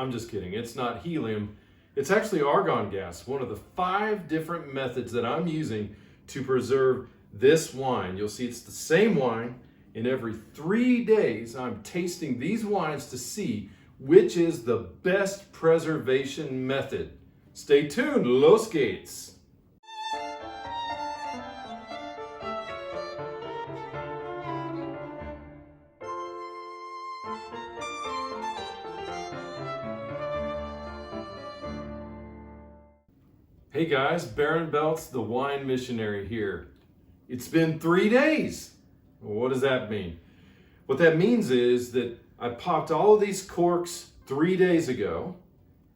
I'm just kidding. It's not helium. It's actually argon gas, one of the 5 different methods that I'm using to preserve this wine. You'll see it's the same wine, and every 3 days I'm tasting these wines to see which is the best preservation method. Stay tuned, Los Gates. Hey guys, Barron the wine missionary here. It's been 3 days. Well, what does that mean? What that means is that I popped all of these corks 3 days ago,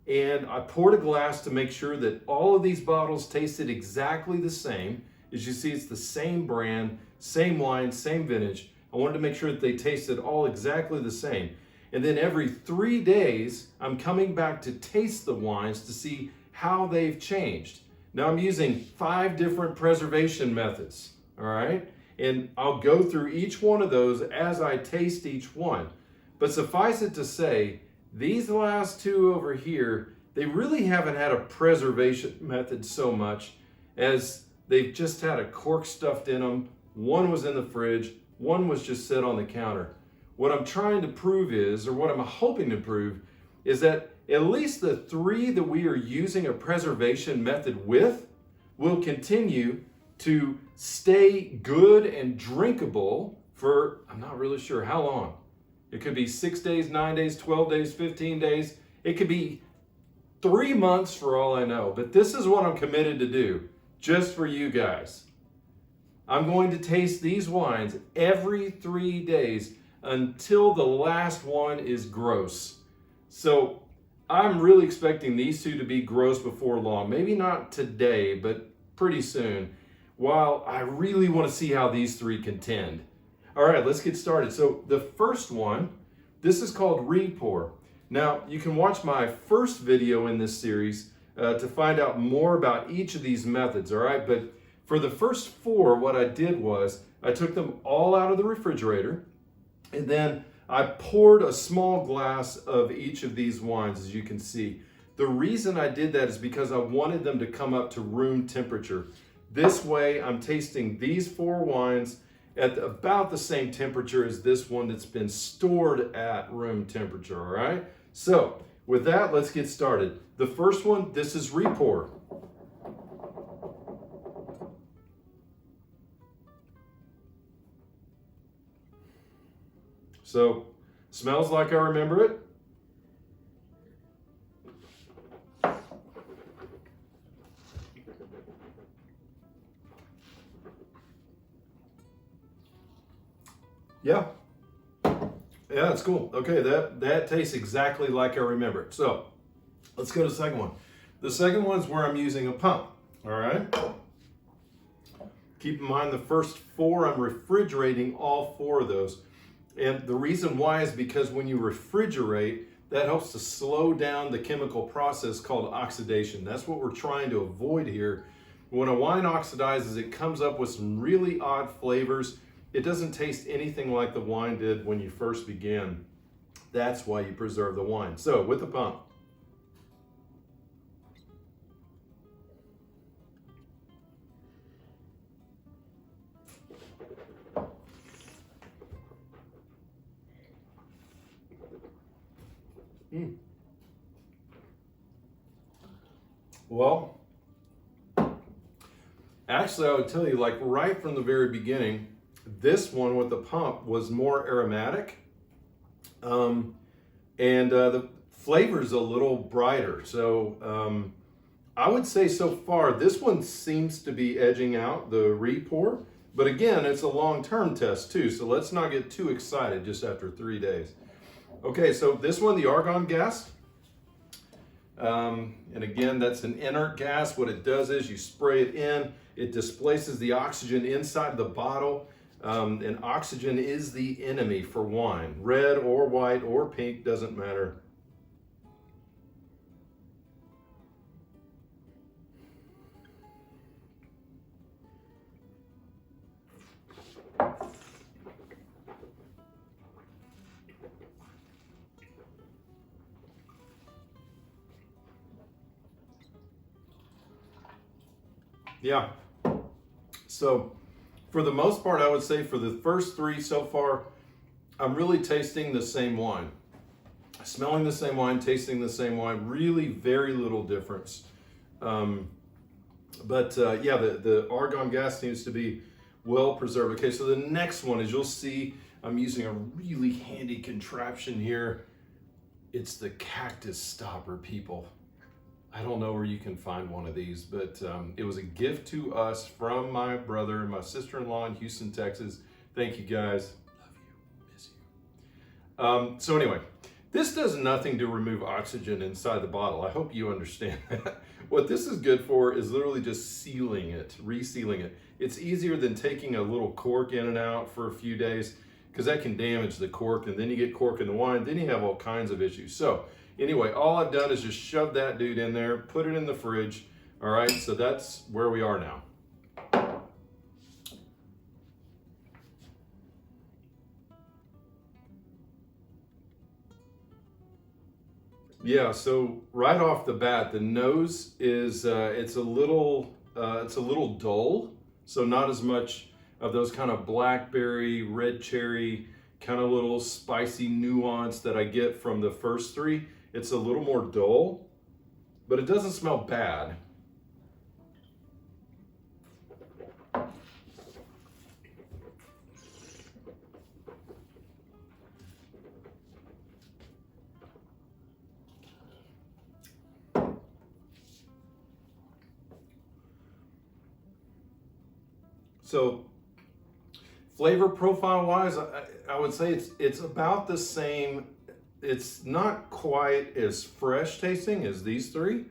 and I poured a glass to make sure that all of these bottles tasted exactly the same. As you see, it's the same brand, same wine, same vintage. I wanted to make sure that they tasted all exactly the same. And then every 3 days, I'm coming back to taste the wines to see how they've changed. Now I'm using 5 different preservation methods, all right? And I'll go through each one of those as I taste each one. But suffice it to say, these last 2 over here, they really haven't had a preservation method so much as they've just had a cork stuffed in them. One was in the fridge, one was just set on the counter. What I'm trying to prove is, or what I'm hoping to prove, is that at least the 3 that we are using a preservation method with will continue to stay good and drinkable for, I'm not really sure how long. It could be 6 days, 9 days, 12 days, 15 days. It could be 3 months for all I know. But this is what I'm committed to do, just for you guys. I'm going to taste these wines every 3 days until the last one is gross. So I'm really expecting these 2 to be gross before long. Maybe not today, but pretty soon. While I really want to see how these 3 contend. All right, let's get started. So the first one, this is called Repour. Now, you can watch my first video in this series to find out more about each of these methods, all right? But for the first 4, what I did was I took them all out of the refrigerator, and then I poured a small glass of each of these wines, as you can see. The reason I did that is because I wanted them to come up to room temperature. This way, I'm tasting these 4 wines at about the same temperature as this one that's been stored at room temperature, all right? So, with that, let's get started. The first one, this is Repour. So, smells like I remember it. Yeah, it's cool. Okay, that tastes exactly like I remember it. So, let's go to the second one. The second one's where I'm using a pump, all right? Keep in mind the first 4, I'm refrigerating all 4 of those. And the reason why is because when you refrigerate, that helps to slow down the chemical process called oxidation. That's what we're trying to avoid here. When a wine oxidizes, it comes up with some really odd flavors. It doesn't taste anything like the wine did when you first began. That's why you preserve the wine. So, with the pump. Well, actually, I would tell you, like right from the very beginning, this one with the pump was more aromatic, and the flavor's a little brighter. So I would say so far, this one seems to be edging out the Repour. But again, it's a long-term test too, so let's not get too excited just after 3 days. Okay, so this one, the argon gas. And again, that's an inert gas. What it does is you spray it in, it displaces the oxygen inside the bottle, and oxygen is the enemy for wine. Red or white or pink, doesn't matter. Yeah. So for the most part, I would say for the first three so far, I'm really tasting the same wine. Smelling the same wine, tasting the same wine, really very little difference. Yeah, the argon gas needs to be well preserved. Okay, so the next one is, you'll see I'm using a really handy contraption here. It's the cactus stopper, people. I don't know where you can find one of these, but it was a gift to us from my brother and my sister-in-law in Houston, Texas. Thank you guys. Love you, miss you. So anyway, this does nothing to remove oxygen inside the bottle. I hope you understand that. What this is good for is literally just sealing it, resealing it. It's easier than taking a little cork in and out for a few days, because that can damage the cork, and then you get cork in the wine, then you have all kinds of issues. So anyway, all I've done is just shove that dude in there, put it in the fridge. All right, so that's where we are now. Yeah, so right off the bat, the nose is it's a little dull, so not as much of those kind of blackberry, red cherry, kind of little spicy nuance that I get from the first three. It's a little more dull, but it doesn't smell bad. So flavor profile wise, I would say it's about the same. It's not quite as fresh tasting as these three.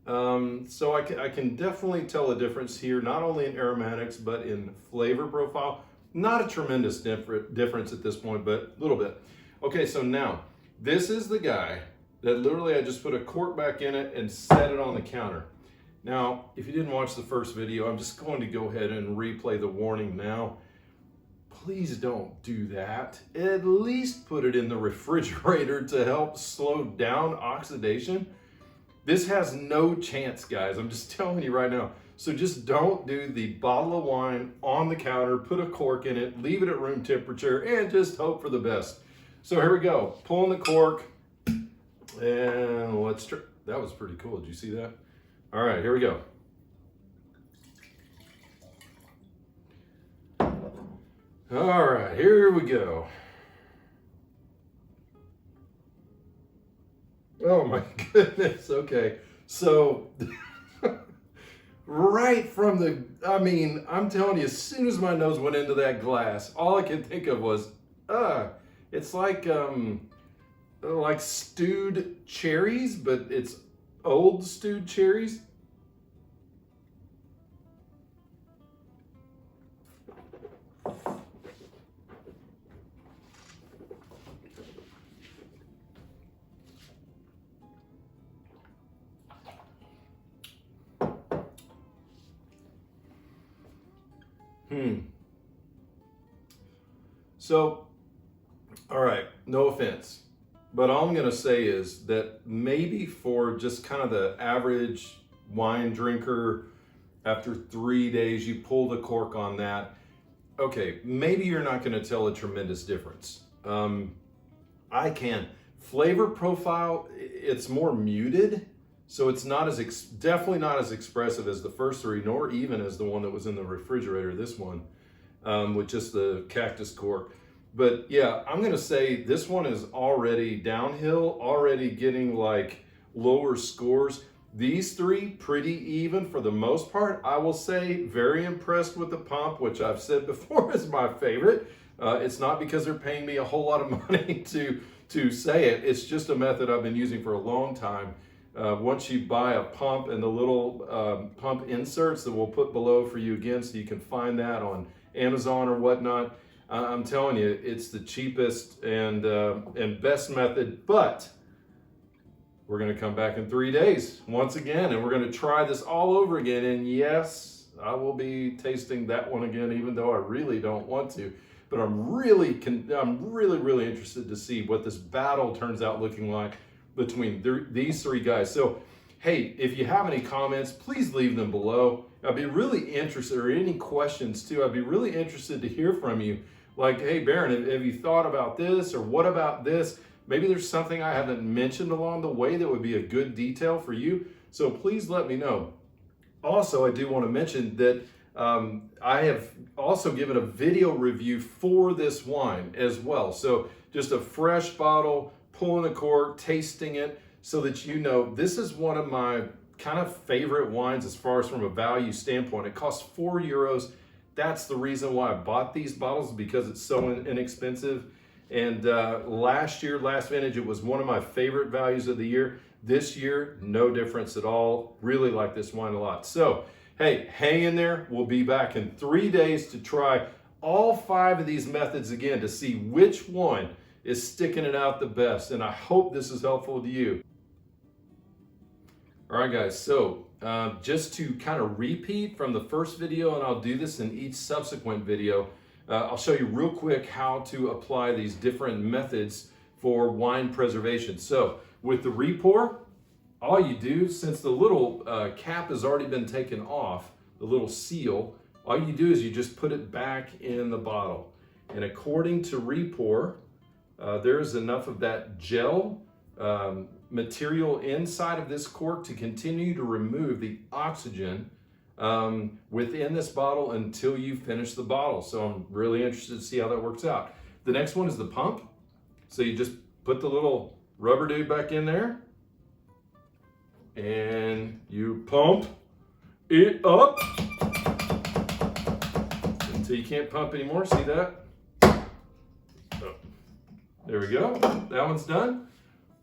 So I can definitely tell a difference here, not only in aromatics, but in flavor profile. Not a tremendous difference at this point, but a little bit. Okay, so now this is the guy that literally I just put a cork back in it and set it on the counter. Now, if you didn't watch the first video, I'm just going to go ahead and replay the warning now. Please don't do that. At least put it in the refrigerator to help slow down oxidation. This has no chance, guys. I'm just telling you right now. So just don't do the bottle of wine on the counter, put a cork in it, leave it at room temperature, and just hope for the best. So here we go. Pulling the cork, and let's try. That was pretty cool. Did you see that? All right, here we go. All right, here we go. Oh my goodness, okay. So, right from the, I'm telling you, as soon as my nose went into that glass, all I could think of was, it's like stewed cherries, but it's old stewed cherries. So, all right, no offense, but all I'm gonna say is that maybe for just kind of the average wine drinker, after 3 days, you pull the cork on that, okay, maybe you're not gonna tell a tremendous difference. I can. Flavor profile, it's more muted, so it's not as, definitely not as expressive as the first three, nor even as the one that was in the refrigerator, this one, with just the cactus cork. But yeah, I'm gonna say this one is already downhill, already getting like lower scores. These three, pretty even for the most part. I will say very impressed with the pump, which I've said before is my favorite. It's not because they're paying me a whole lot of money to say it. It's just a method I've been using for a long time. Once you buy a pump and the little pump inserts that we'll put below for you again, so you can find that on Amazon or whatnot, I'm telling you, it's the cheapest and best method. But we're going to come back in 3 days once again, and we're going to try this all over again. And yes, I will be tasting that one again, even though I really don't want to. But I'm really interested to see what this battle turns out looking like between these three guys. So hey, if you have any comments, please leave them below. I'd be really interested, or any questions too, I'd be really interested to hear from you. Like, hey, Barron, have you thought about this, or what about this? Maybe there's something I haven't mentioned along the way that would be a good detail for you. So please let me know. Also, I do want to mention that I have also given a video review for this wine as well. So just a fresh bottle, pulling the cork, tasting it, so that you know this is one of my kind of favorite wines as far as from a value standpoint. It costs €4. That's the reason why I bought these bottles, because it's so inexpensive. And last vintage, it was one of my favorite values of the year. This year, no difference at all. Really like this wine a lot. So, hey, hang in there. We'll be back in 3 days to try all 5 of these methods again to see which one is sticking it out the best. And I hope this is helpful to you. All right, guys. So just to kind of repeat from the first video, and I'll do this in each subsequent video, I'll show you real quick how to apply these different methods for wine preservation. So with the repour, all you do, since the little cap has already been taken off, the little seal, all you do is you just put it back in the bottle. And according to repour, there's enough of that gel material inside of this cork to continue to remove the oxygen within this bottle until you finish the bottle. So I'm really interested to see how that works out. The next one is the pump. So you just put the little rubber dude back in there and you pump it up until you can't pump anymore. See that? Oh. There we go. That one's done.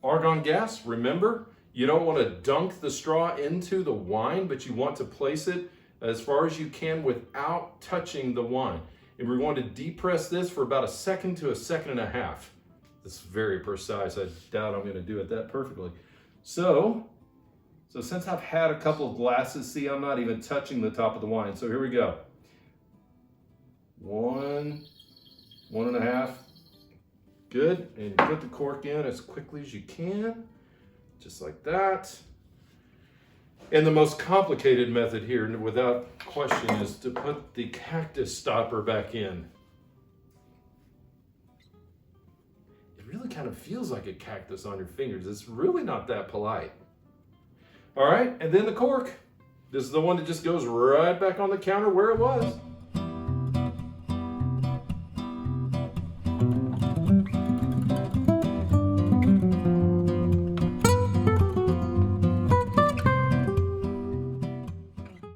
Argon gas, remember, you don't want to dunk the straw into the wine, but you want to place it as far as you can without touching the wine. And we're going to depress this for about 1 second to 1.5 seconds. It's very precise. I doubt I'm going to do it that perfectly. So since I've had a couple of glasses, see, I'm not even touching the top of the wine. So here we go. 1, 1.5. Good. And you put the cork in as quickly as you can, just like that. And the most complicated method here, without question, is to put the cactus stopper back in. It really kind of feels like a cactus on your fingers. It's really not that polite. All right, and then the cork. This is the one that just goes right back on the counter where it was.